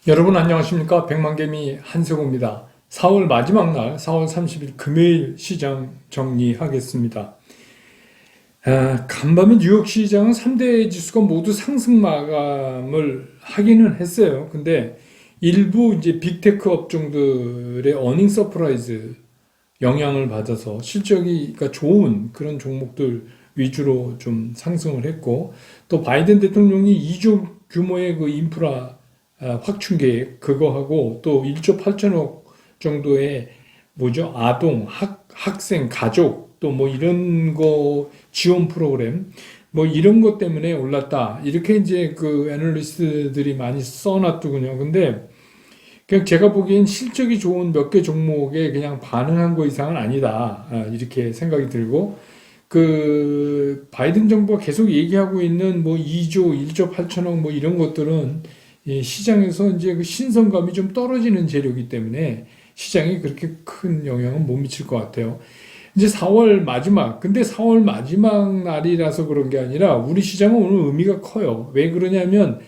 여러분 안녕하십니까? 백만개미 한세호입니다. 4월 마지막 날 4월 30일 금요일 시장 정리하겠습니다. 간밤에 뉴욕 시장은 3대 지수가 모두 상승 마감을 하기는 했어요. 근데 일부 이제 빅테크 업종들의 어닝 서프라이즈 영향을 받아서 실적이 그러니까 좋은 그런 종목들 위주로 좀 상승을 했고, 또 바이든 대통령이 2조 규모의 그 인프라 확충 계획 그거하고 또 1조 8천억 정도의 뭐죠? 아동, 학생, 가족 또 뭐 이런 거 지원 프로그램 뭐 이런 것 때문에 올랐다. 이렇게 이제 그 애널리스트들이 많이 써놨더군요. 근데 그냥 제가 보기엔 실적이 좋은 몇 개 종목에 그냥 반응한 거 이상은 아니다. 이렇게 생각이 들고, 그 바이든 정부가 계속 얘기하고 있는 뭐 2조, 1조 8천억 뭐 이런 것들은 시장에서 이제 그 신선감이 좀 떨어지는 재료이기 때문에 시장이 그렇게 큰 영향은 못 미칠 것 같아요. 이제 4월 마지막, 근데 4월 마지막 날이라서 그런 게 아니라 우리 시장은 오늘 의미가 커요. 왜 그러냐면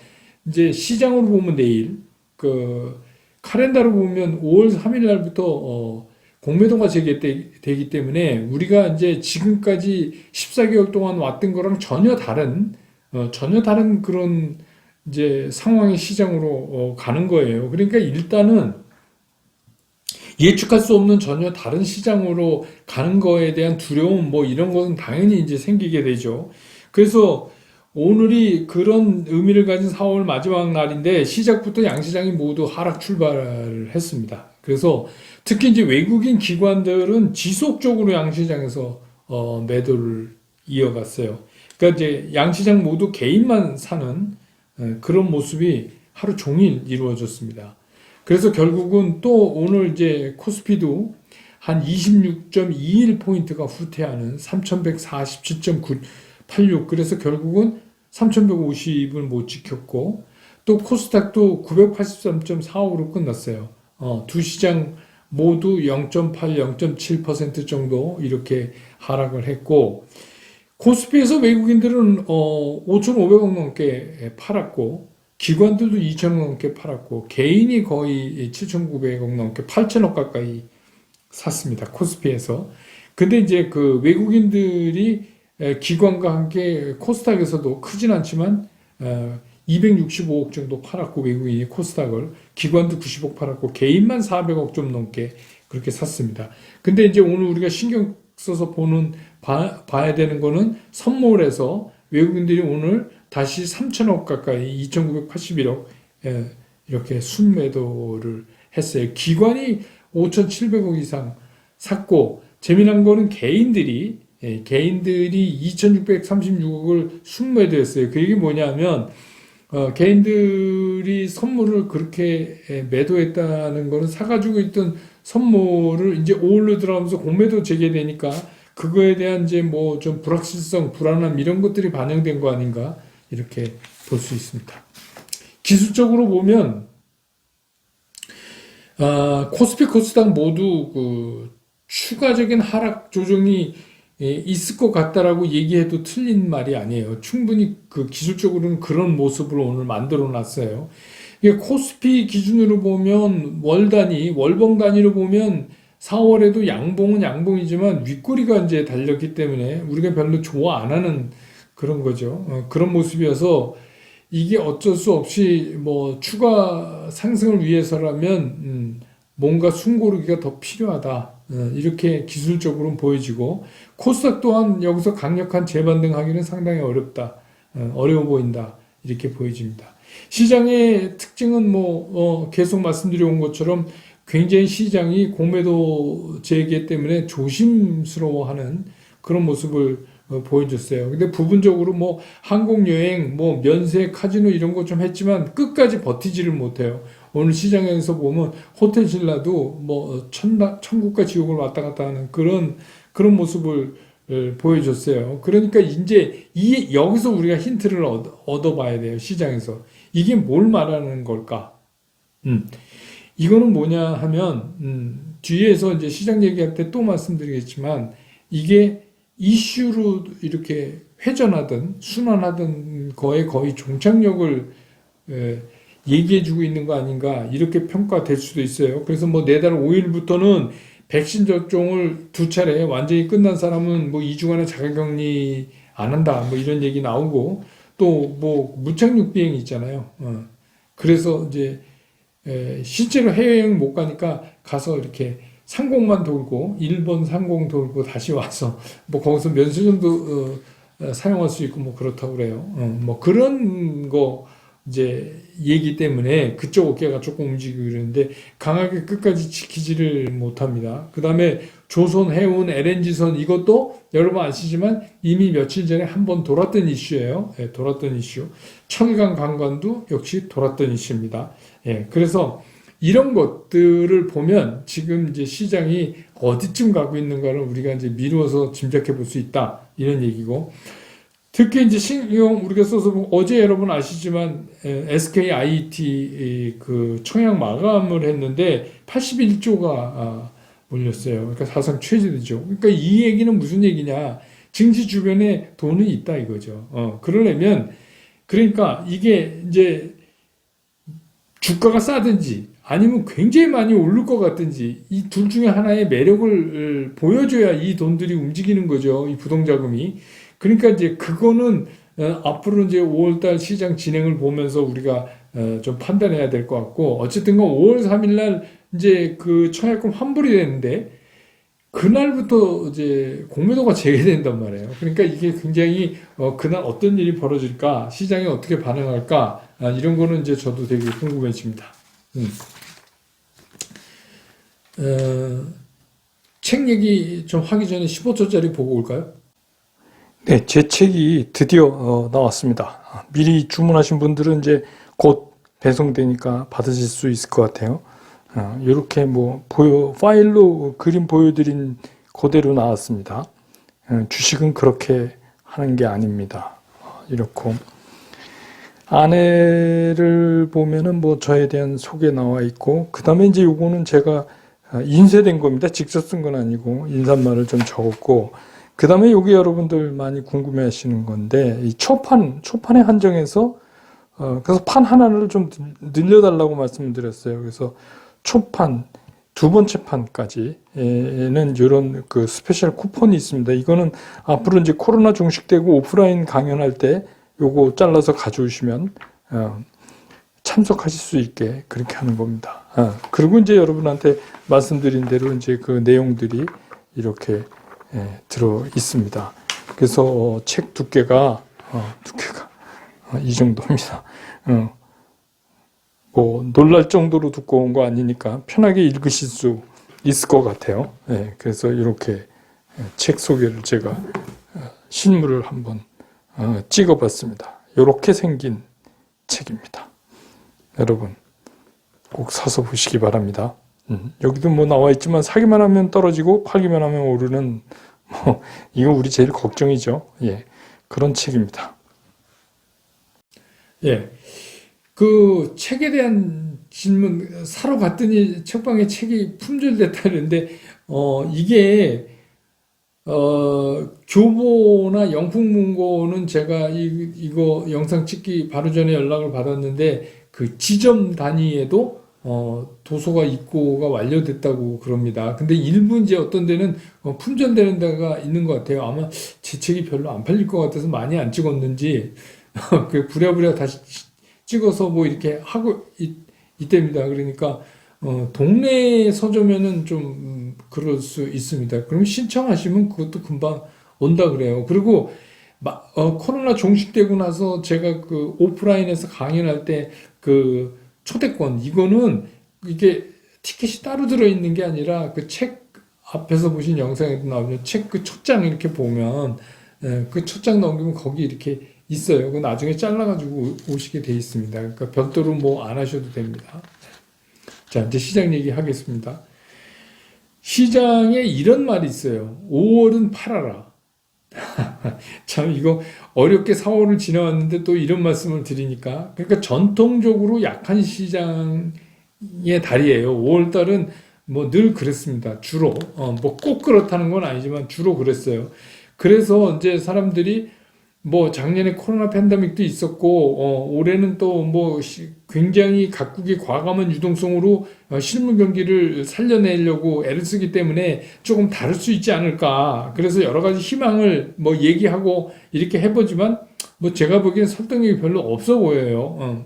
이제 시장으로 보면 내일, 그 카렌다로 보면 5월 3일 날부터 공매도가 재개되기 때문에 우리가 이제 지금까지 14개월 동안 왔던 거랑 전혀 다른 그런 이제 상황의 시장으로 가는 거예요. 그러니까 일단은 예측할 수 없는 전혀 다른 시장으로 가는 거에 대한 두려움 뭐 이런 것은 당연히 이제 생기게 되죠. 그래서 오늘이 그런 의미를 가진 4월 마지막 날인데 시작부터 양시장이 모두 하락 출발을 했습니다. 그래서 특히 이제 외국인 기관들은 지속적으로 양시장에서 매도를 이어갔어요. 그러니까 이제 양시장 모두 개인만 사는 그런 모습이 하루 종일 이루어졌습니다. 그래서 결국은 또 오늘 이제 코스피도 한 26.21포인트가 후퇴하는 3147.86, 그래서 결국은 3150을 못 지켰고, 또 코스닥도 983.45로 끝났어요. 두 시장 모두 0.8, 0.7% 정도 이렇게 하락을 했고, 코스피에서 외국인들은 5,500억 넘게 팔았고, 기관들도 2,000억 넘게 팔았고, 개인이 거의 7,900억 넘게 8,000억 가까이 샀습니다. 코스피에서. 근데 이제 그 외국인들이 기관과 함께 코스닥에서도 크진 않지만 265억 정도 팔았고, 외국인이 코스닥을, 기관도 90억 팔았고 개인만 400억 좀 넘게 그렇게 샀습니다. 근데 이제 오늘 우리가 신경 써서 봐야 되는 거는 선몰에서 외국인들이 오늘 다시 3천억 가까이 2,981억 이렇게 순매도를 했어요. 기관이 5,700억 이상 샀고, 재미난 거는 개인들이 2,636억을 순매도했어요. 그게 뭐냐면 개인들이 선물을 그렇게 매도했다는 거는 사가지고 있던 선물을 이제 오일로 들어가면서 공매도 재개되니까 그거에 대한 이제 뭐 좀 불확실성, 불안함 이런 것들이 반영된 거 아닌가 이렇게 볼 수 있습니다. 기술적으로 보면 코스피, 코스닥 모두 그 추가적인 하락 조정이 있을 것 같다라고 얘기해도 틀린 말이 아니에요. 충분히 그 기술적으로는 그런 모습을 오늘 만들어 놨어요. 이게 코스피 기준으로 보면 월봉 단위로 보면 4월에도 양봉은 양봉이지만 윗꼬리가 이제 달렸기 때문에 우리가 별로 좋아 안 하는 그런 거죠. 그런 모습이어서 이게 어쩔 수 없이 뭐 추가 상승을 위해서라면 뭔가 숨고르기가 더 필요하다. 이렇게 기술적으로는 보여지고, 코스닥 또한 여기서 강력한 재반등하기는 상당히 어려워 보인다. 이렇게 보여집니다. 시장의 특징은 뭐 계속 말씀드려온 것처럼 굉장히 시장이 공매도 재개 때문에 조심스러워하는 그런 모습을 보여줬어요. 근데 부분적으로 뭐 항공여행, 뭐 면세, 카지노 이런 거 좀 했지만 끝까지 버티지를 못해요. 오늘 시장에서 보면 호텔 신라도 뭐 천국과 지옥을 왔다 갔다 하는 그런 모습을 보여줬어요. 그러니까 이제 여기서 우리가 힌트를 얻어봐야 돼요. 시장에서 이게 뭘 말하는 걸까? 이거는 뭐냐 하면 뒤에서 이제 시장 얘기할 때 또 말씀드리겠지만, 이게 이슈로 이렇게 회전하든 순환하든 거의 종착역을 얘기해주고 있는 거 아닌가 이렇게 평가될 수도 있어요. 그래서 뭐 내달 5일부터는 백신 접종을 2차례 완전히 끝난 사람은 뭐 2주 안에 자가격리 안 한다 뭐 이런 얘기 나오고 또 뭐 무착륙 비행이 있잖아요. 그래서 이제 실제로 해외여행 못 가니까 가서 이렇게 상공만 돌고 일본 상공 돌고 다시 와서 뭐 거기서 면세점도 사용할 수 있고 뭐 그렇다고 그래요. 뭐 그런 거 이제 얘기 때문에 그쪽 어깨가 조금 움직이고 그러는데 강하게 끝까지 지키지를 못합니다. 그 다음에 조선 해운 LNG선 이것도 여러분 아시지만 이미 며칠 전에 한번 돌았던 이슈예요. 예, 돌았던 이슈. 청해강 관광도 역시 돌았던 이슈입니다. 예, 그래서 이런 것들을 보면 지금 이제 시장이 어디쯤 가고 있는가를 우리가 이제 미루어서 짐작해 볼 수 있다. 이런 얘기고. 특히 이제 신경 우리가 써서 어제 여러분 아시지만 SK IET 그 청약 마감을 했는데 81조가 몰렸어요. 그러니까 사상 최저이죠. 그러니까 이 얘기는 무슨 얘기냐? 증시 주변에 돈이 있다 이거죠. 그러려면 그러니까 이게 이제 주가가 싸든지 아니면 굉장히 많이 오를 것 같든지 이 둘 중에 하나의 매력을 보여줘야 이 돈들이 움직이는 거죠. 이 부동자금이. 그러니까 이제 그거는 앞으로 이제 5월달 시장 진행을 보면서 우리가 좀 판단해야 될 것 같고 어쨌든간 5월 3일 날 이제 그 청약금 환불이 되는데 그날부터 이제 공매도가 재개된단 말이에요. 그러니까 이게 굉장히 그날 어떤 일이 벌어질까 시장이 어떻게 반응할까 이런 거는 이제 저도 되게 궁금해집니다. 책 얘기 좀 하기 전에 15초짜리 보고 올까요? 네, 제 책이 드디어 나왔습니다. 미리 주문하신 분들은 이제 곧 배송되니까 받으실 수 있을 것 같아요. 이렇게 뭐 파일로 그림 보여드린 그대로 나왔습니다. 주식은 그렇게 하는 게 아닙니다. 이렇고 안에를 보면은 뭐 저에 대한 소개 나와 있고 그 다음에 이제 요거는 제가 인쇄된 겁니다. 직접 쓴 건 아니고 인사말을 좀 적었고 그 다음에 여기 여러분들 많이 궁금해 하시는 건데 이 초판에 한정해서 그래서 판 하나를 좀 늘려달라고 말씀을 드렸어요. 그래서 초판 두 번째 판까지는 이런 그 스페셜 쿠폰이 있습니다. 이거는 앞으로 이제 코로나 종식되고 오프라인 강연할 때 요거 잘라서 가져오시면 참석하실 수 있게 그렇게 하는 겁니다. 그리고 이제 여러분한테 말씀드린 대로 이제 그 내용들이 이렇게 들어 있습니다. 그래서 책 두께가 이 정도입니다. 뭐 놀랄 정도로 두꺼운 거 아니니까 편하게 읽으실 수 있을 것 같아요. 그래서 이렇게 책 소개를 제가 실물을 한번 찍어봤습니다. 이렇게 생긴 책입니다. 여러분 꼭 사서 보시기 바랍니다. 여기도 뭐 나와 있지만 사기만 하면 떨어지고 팔기만 하면 오르는 뭐 이거 우리 제일 걱정이죠. 그런 책입니다. 그 책에 대한 질문 사러 갔더니 책방에 책이 품절됐다는데 이게 교보나 영풍문고는 제가 이거 영상 찍기 바로 전에 연락을 받았는데 그 지점 단위에도 도서가 입고가 완료됐다고 그럽니다. 근데 일부 이제 어떤 데는 품절되는 데가 있는 것 같아요. 아마 제 책이 별로 안 팔릴 것 같아서 많이 안 찍었는지 그 부랴부랴 다시 찍어서 뭐 이렇게 하고 있답니다. 그러니까 동네 서점에는 좀 그럴 수 있습니다. 그럼 신청하시면 그것도 금방 온다 그래요. 그리고 코로나 종식되고 나서 제가 그 오프라인에서 강연할 때 그 초대권 이거는 이게 티켓이 따로 들어있는 게 아니라 그 책 앞에서 보신 영상에도 나오면 책 그 첫 장 이렇게 보면 그 첫 장 넘기면 거기 이렇게 있어요. 그 나중에 잘라가지고 오시게 돼 있습니다. 그러니까 별도로 뭐 안 하셔도 됩니다. 자, 이제 시장 얘기 하겠습니다. 시장에 이런 말이 있어요. 5월은 팔아라. 참 이거 어렵게 4월을 지나왔는데 또 이런 말씀을 드리니까 그러니까 전통적으로 약한 시장의 달이에요. 5월 달은 뭐 늘 그랬습니다. 주로 뭐 꼭 그렇다는 건 아니지만 주로 그랬어요. 그래서 이제 사람들이 뭐 작년에 코로나 팬데믹도 있었고 올해는 또 뭐 굉장히 각국의 과감한 유동성으로 실물 경기를 살려내려고 애를 쓰기 때문에 조금 다를 수 있지 않을까. 그래서 여러 가지 희망을 뭐 얘기하고 이렇게 해보지만 뭐 제가 보기엔 설득력이 별로 없어 보여요.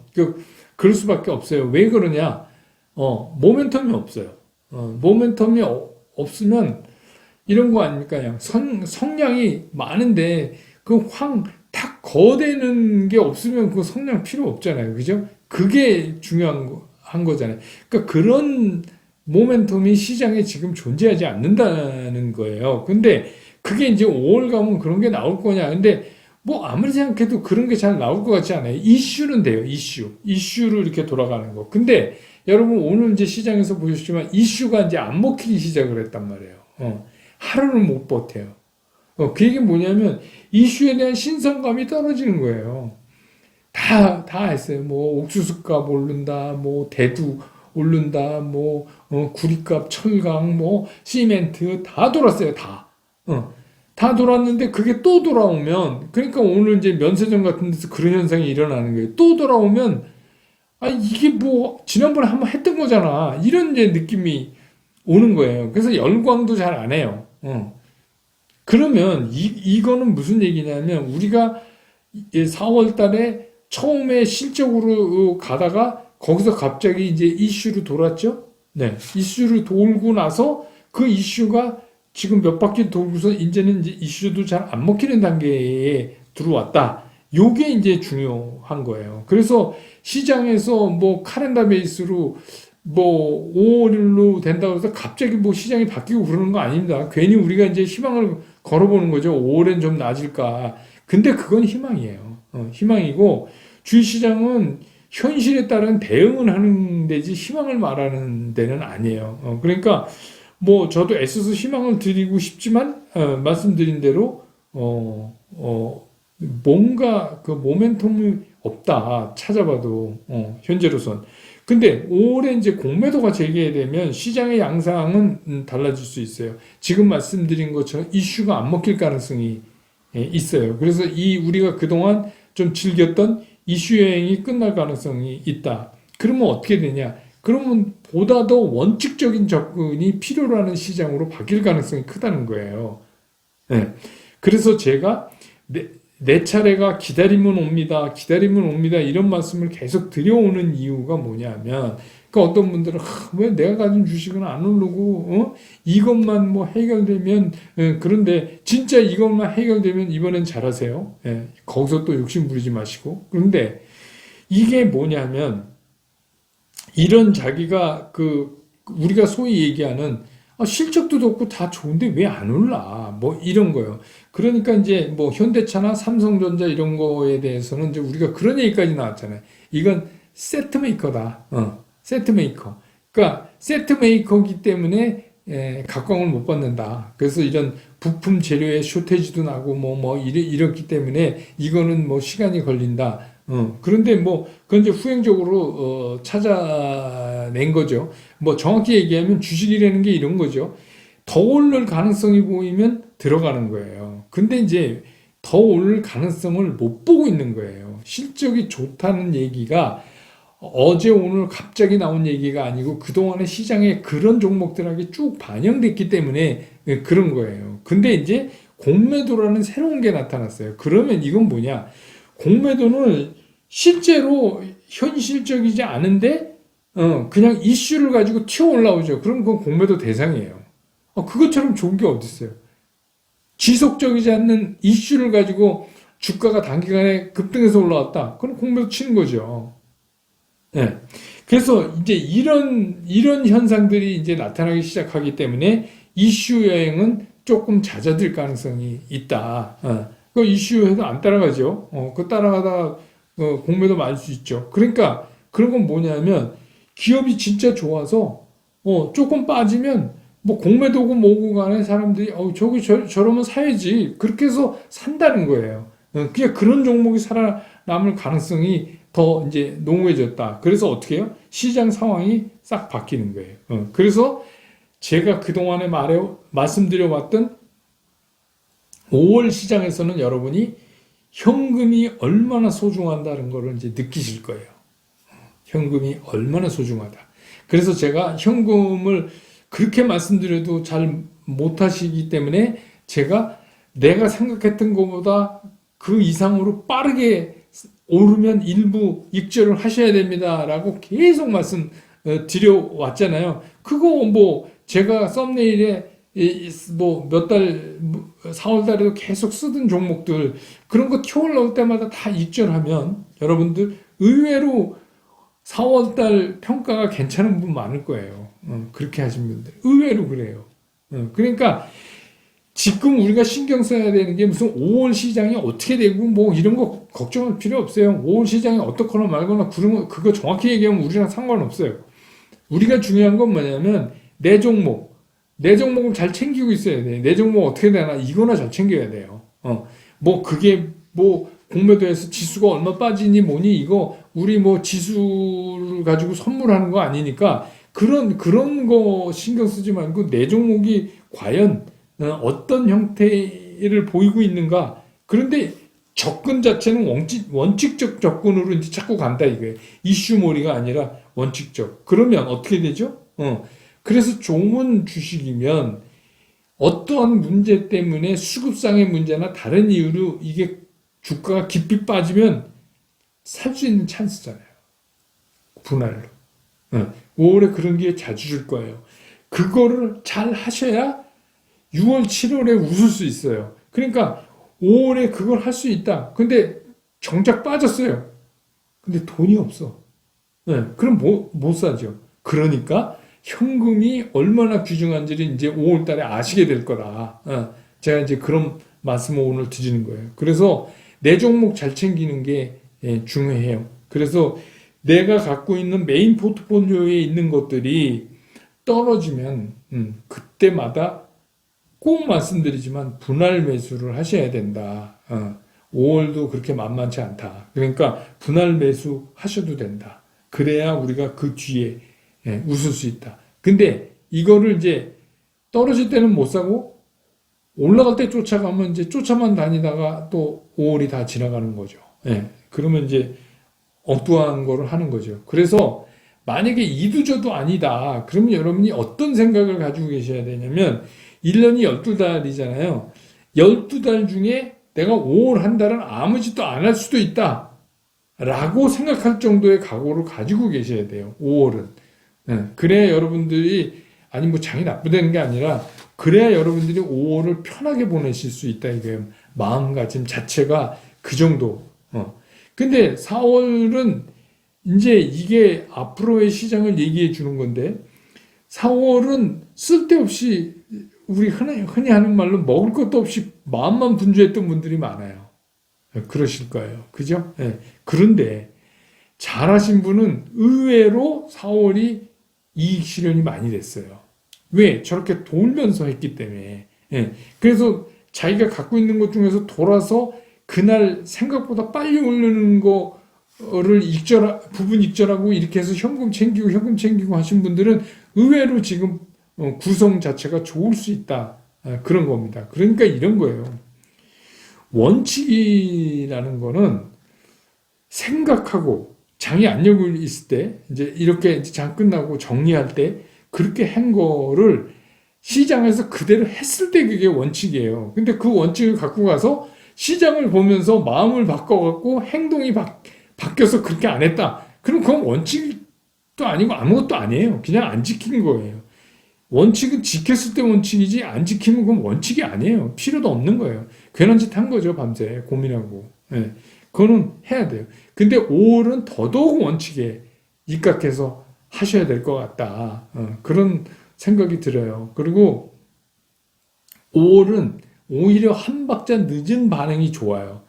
그럴 수밖에 없어요. 왜 그러냐? 모멘텀이 없어요. 모멘텀이 없으면 이런 거 아닙니까? 그냥 성량이 많은데 탁 거대는 게 없으면 그 성량 필요 없잖아요. 그죠? 그게 한 거잖아요. 그러니까 그런 모멘텀이 시장에 지금 존재하지 않는다는 거예요. 근데 그게 이제 5월 가면 그런 게 나올 거냐. 근데 뭐 아무리 생각해도 그런 게 잘 나올 것 같지 않아요. 이슈는 돼요. 이슈로 이렇게 돌아가는 거. 근데 여러분 오늘 이제 시장에서 보셨지만 이슈가 이제 안 먹히기 시작을 했단 말이에요. 하루는 못 버텨요. 그 얘기는 뭐냐면 이슈에 대한 신선감이 떨어지는 거예요. 다 했어요. 뭐 옥수수값 오른다, 뭐 대두 오른다, 뭐 구리값, 철강, 뭐 시멘트 다 돌았어요. 다 돌았는데 그게 또 돌아오면 그러니까 오늘 이제 면세점 같은 데서 그런 현상이 일어나는 거예요. 또 돌아오면 이게 뭐 지난번에 한번 했던 거잖아. 이런 이제 느낌이 오는 거예요. 그래서 열광도 잘 안 해요. 그러면 이거는 무슨 얘기냐면 우리가 4월 달에 처음에 실적으로 가다가 거기서 갑자기 이제 이슈로 돌았죠. 네. 이슈로 돌고 나서 그 이슈가 지금 몇 바퀴 돌고서 이제는 이제 이슈도 잘 안 먹히는 단계에 들어왔다. 요게 이제 중요한 거예요. 그래서 시장에서 뭐 카렌더 베이스로 뭐 5월로 된다고 해서 갑자기 뭐 시장이 바뀌고 그러는 거 아닙니다. 괜히 우리가 이제 희망을 걸어보는 거죠. 5월엔 좀 나아질까. 근데 그건 희망이에요. 희망이고 주식시장은 현실에 따른 대응을 하는 데지 희망을 말하는 데는 아니에요. 그러니까 뭐 저도 애써서 희망을 드리고 싶지만 말씀드린 대로 뭔가 그 모멘텀이 없다. 찾아봐도 현재로선. 근데 5월에 이제 공매도가 재개되면 시장의 양상은 달라질 수 있어요. 지금 말씀드린 것처럼 이슈가 안 먹힐 가능성이 있어요. 그래서 우리가 그동안 좀 즐겼던 이슈 여행이 끝날 가능성이 있다. 그러면 어떻게 되냐? 그러면 보다 더 원칙적인 접근이 필요로 하는 시장으로 바뀔 가능성이 크다는 거예요. 네. 그래서 제가 내 차례가 기다리면 옵니다. 기다리면 옵니다. 이런 말씀을 계속 드려오는 이유가 뭐냐면, 그러니까 어떤 분들은, 왜 내가 가진 주식은 안 오르고, 이것만 뭐 해결되면, 그런데 진짜 이것만 해결되면 이번엔 잘하세요. 거기서 또 욕심 부리지 마시고. 그런데 이게 뭐냐면, 이런 자기가 우리가 소위 얘기하는 실적도 좋고 다 좋은데 왜 안 올라? 뭐 이런 거요. 그러니까 이제 뭐 현대차나 삼성전자 이런 거에 대해서는 이제 우리가 그런 얘기까지 나왔잖아요. 이건 세트 메이커다. 세트 메이커. 그러니까 세트 메이커이기 때문에 각광을 못 받는다. 그래서 이런 부품 재료의 쇼테지도 나고 이렇기 때문에 이거는 뭐 시간이 걸린다. 그런데 뭐, 그건 이제 후행적으로, 찾아낸 거죠. 뭐, 정확히 얘기하면 주식이라는 게 이런 거죠. 더 오를 가능성이 보이면 들어가는 거예요. 근데 이제 더 오를 가능성을 못 보고 있는 거예요. 실적이 좋다는 얘기가 어제 오늘 갑자기 나온 얘기가 아니고 그동안의 시장에 그런 종목들에게 쭉 반영됐기 때문에 그런 거예요. 근데 이제 공매도라는 새로운 게 나타났어요. 그러면 이건 뭐냐? 공매도는 실제로 현실적이지 않은데 그냥 이슈를 가지고 튀어 올라오죠. 그럼 그건 공매도 대상이에요. 그것처럼 좋은 게 어디 있어요? 지속적이지 않는 이슈를 가지고 주가가 단기간에 급등해서 올라왔다. 그럼 공매도 치는 거죠. 네. 그래서 이제 이런 현상들이 이제 나타나기 시작하기 때문에 이슈 여행은 조금 잦아들 가능성이 있다. 그 이슈에도 안 따라가죠. 그 따라가다가 공매도 맞을 수 있죠. 그러니까 그런 건 뭐냐면 기업이 진짜 좋아서 조금 빠지면 뭐 공매도고 뭐고 간에 사람들이 저러면 사야지. 그렇게 해서 산다는 거예요. 그냥 그런 종목이 살아남을 가능성이 더 이제 농후해졌다. 그래서 어떻게 해요? 시장 상황이 싹 바뀌는 거예요. 그래서 제가 그동안에 말씀드려왔던 5월 시장에서는 여러분이 현금이 얼마나 소중하다는 거를 이제 느끼실 거예요. 현금이 얼마나 소중하다. 그래서 제가 현금을 그렇게 말씀드려도 잘 못하시기 때문에 제가 내가 생각했던 것보다 그 이상으로 빠르게 오르면 일부 익절을 하셔야 됩니다라고 계속 말씀 드려왔잖아요. 그거 뭐 제가 썸네일에 뭐 몇 달, 4월 달에도 계속 쓰던 종목들 그런 거 튀어 올라올 때마다 다 익절하면 여러분들 의외로 4월 달 평가가 괜찮은 분 많을 거예요. 그렇게 하신 분들 의외로 그래요. 그러니까 지금 우리가 신경 써야 되는 게 무슨 5월 시장이 어떻게 되고 뭐 이런 거 걱정할 필요 없어요. 5월 시장이 어떻거나 말거나 그거 정확히 얘기하면 우리랑 상관없어요. 우리가 중요한 건 뭐냐면 내 종목을 잘 챙기고 있어야 돼. 내 종목 어떻게 되나 이거나 잘 챙겨야 돼요. 뭐 그게 뭐 공매도에서 지수가 얼마 빠지니 뭐니 이거 우리 뭐 지수를 가지고 선물하는 거 아니니까 그런 거 신경 쓰지 말고 내 종목이 과연 어떤 형태를 보이고 있는가. 그런데 접근 자체는 원칙적 접근으로 이제 자꾸 간다 이거예요. 이슈몰이가 아니라 원칙적. 그러면 어떻게 되죠? 그래서 좋은 주식이면 어떠한 문제 때문에 수급상의 문제나 다른 이유로 이게 주가가 깊이 빠지면 살 수 있는 찬스잖아요. 분할로. 5월에 그런 기회 자주 줄 거예요. 그거를 잘 하셔야 6월, 7월에 웃을 수 있어요. 그러니까 5월에 그걸 할 수 있다. 근데 정작 빠졌어요. 근데 돈이 없어. 그럼 못 사죠. 그러니까 현금이 얼마나 귀중한지를 이제 5월 달에 아시게 될 거다. 제가 이제 그런 말씀을 오늘 드리는 거예요. 그래서 내 종목 잘 챙기는 게 중요해요. 그래서 내가 갖고 있는 메인 포트폴리오에 있는 것들이 떨어지면 그때마다 꼭 말씀드리지만 분할 매수를 하셔야 된다. 5월도 그렇게 만만치 않다. 그러니까 분할 매수 하셔도 된다. 그래야 우리가 그 뒤에 웃을 수 있다. 근데 이거를 이제 떨어질 때는 못 사고 올라갈 때 쫓아가면 이제 쫓아만 다니다가 또 5월이 다 지나가는 거죠. 그러면 이제 엉뚱한 거를 하는 거죠. 그래서 만약에 이두저도 아니다. 그러면 여러분이 어떤 생각을 가지고 계셔야 되냐면 1년이 12달이잖아요. 12달 중에 내가 5월 한 달은 아무 짓도 안 할 수도 있다. 라고 생각할 정도의 각오를 가지고 계셔야 돼요. 5월은. 그래야 여러분들이 아니 뭐 장이 나쁘다는 게 아니라 그래야 여러분들이 5월을 편하게 보내실 수 있다 이거예요. 마음가짐 자체가 그 정도. 근데 4월은 이제 이게 앞으로의 시장을 얘기해 주는 건데 4월은 쓸데없이 우리 흔히 하는 말로 먹을 것도 없이 마음만 분주했던 분들이 많아요. 그러실 거예요. 그죠? 그런데 잘하신 분은 의외로 4월이 이익 실현이 많이 됐어요. 왜? 저렇게 돌면서 했기 때문에. 그래서 자기가 갖고 있는 것 중에서 돌아서 그날 생각보다 빨리 오르는 거를 부분 익절하고 이렇게 해서 현금 챙기고 하신 분들은 의외로 지금 구성 자체가 좋을 수 있다. 그런 겁니다. 그러니까 이런 거예요. 원칙이라는 거는 생각하고 장이 안 열고 있을 때 이제 이렇게 장 끝나고 정리할 때 그렇게 한 거를 시장에서 그대로 했을 때 그게 원칙이에요. 근데 그 원칙을 갖고 가서 시장을 보면서 마음을 바꿔갖고 행동이 바뀌어서 그렇게 안 했다. 그럼 그건 원칙도 아니고 아무것도 아니에요. 그냥 안 지킨 거예요. 원칙은 지켰을 때 원칙이지 안 지키면 그건 원칙이 아니에요. 필요도 없는 거예요. 괜한 짓 한 거죠. 밤새 고민하고. 그거는 해야 돼요. 근데 5월은 더더욱 원칙에 입각해서 하셔야 될 것 같다. 그런 생각이 들어요. 그리고 5월은 오히려 한 박자 늦은 반응이 좋아요.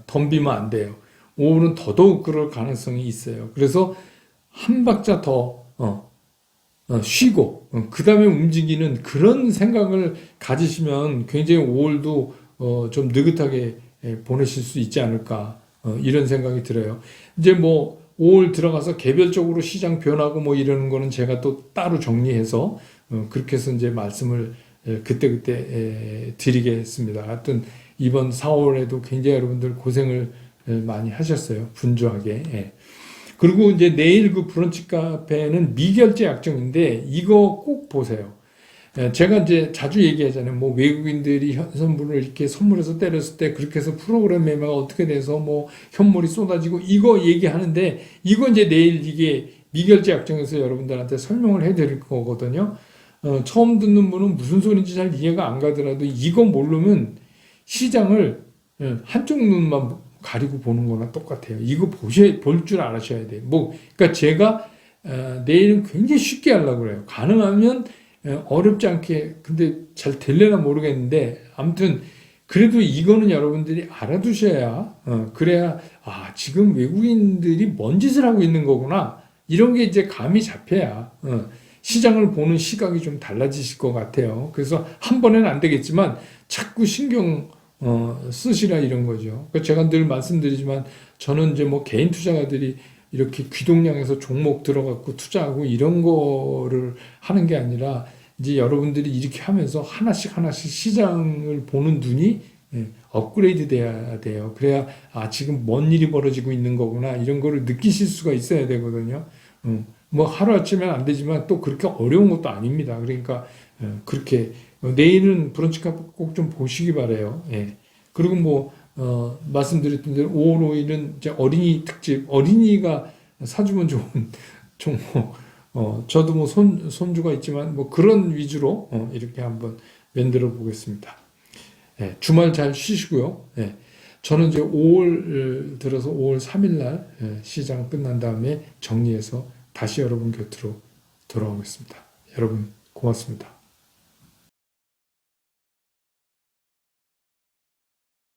덤비면 안 돼요. 5월은 더더욱 그럴 가능성이 있어요. 그래서 한 박자 더 쉬고 그 다음에 움직이는 그런 생각을 가지시면 굉장히 5월도 좀 느긋하게 보내실 수 있지 않을까 이런 생각이 들어요. 이제 뭐 5월 들어가서 개별적으로 시장 변하고 뭐 이러는 거는 제가 또 따로 정리해서 그렇게 해서 이제 말씀을 그때그때 드리겠습니다. 하여튼 이번 4월에도 굉장히 여러분들 고생을 많이 하셨어요. 분주하게. 예. 그리고 이제 내일 그 브런치 카페는 미결제 약정인데 이거 꼭 보세요. 제가 이제 자주 얘기하잖아요. 뭐 외국인들이 현선물을 이렇게 선물해서 때렸을 때 그렇게 해서 프로그램 매매가 어떻게 돼서 뭐 현물이 쏟아지고 이거 얘기하는데 이거 이제 내일 이게 미결제 약정에서 여러분들한테 설명을 해드릴 거거든요. 처음 듣는 분은 무슨 소리인지 잘 이해가 안 가더라도 이거 모르면 시장을 한쪽 눈만 가리고 보는 거나 똑같아요. 이거 볼 줄 알아셔야 돼요. 그러니까 제가 내일은 굉장히 쉽게 하려고 그래요. 가능하면 어렵지 않게, 근데 잘 될려나 모르겠는데, 아무튼, 그래도 이거는 여러분들이 알아두셔야, 그래야, 지금 외국인들이 뭔 짓을 하고 있는 거구나. 이런 게 이제 감이 잡혀야, 시장을 보는 시각이 좀 달라지실 것 같아요. 그래서 한 번에는 안 되겠지만, 자꾸 신경, 쓰시라 이런 거죠. 그러니까 제가 늘 말씀드리지만, 저는 이제 뭐 개인 투자가들이 이렇게 귀동량에서 종목 들어갖고 투자하고 이런 거를 하는 게 아니라 이제 여러분들이 이렇게 하면서 하나씩 하나씩 시장을 보는 눈이 업그레이드 돼야 돼요. 그래야 지금 뭔 일이 벌어지고 있는 거구나 이런 거를 느끼실 수가 있어야 되거든요. 뭐 하루아침에 안 되지만 또 그렇게 어려운 것도 아닙니다. 그러니까 그렇게 내일은 브런치 카페 꼭 좀 보시기 바래요. 예. 그리고 뭐 말씀드렸던 대로 5월 5일은 이제 어린이 특집, 어린이가 사주면 좋은 종목, 저도 뭐 손주가 있지만 뭐 그런 위주로 이렇게 한번 만들어 보겠습니다. 예, 주말 잘 쉬시고요. 예, 저는 이제 5월 들어서 5월 3일 날 시장 끝난 다음에 정리해서 다시 여러분 곁으로 돌아오겠습니다. 여러분 고맙습니다.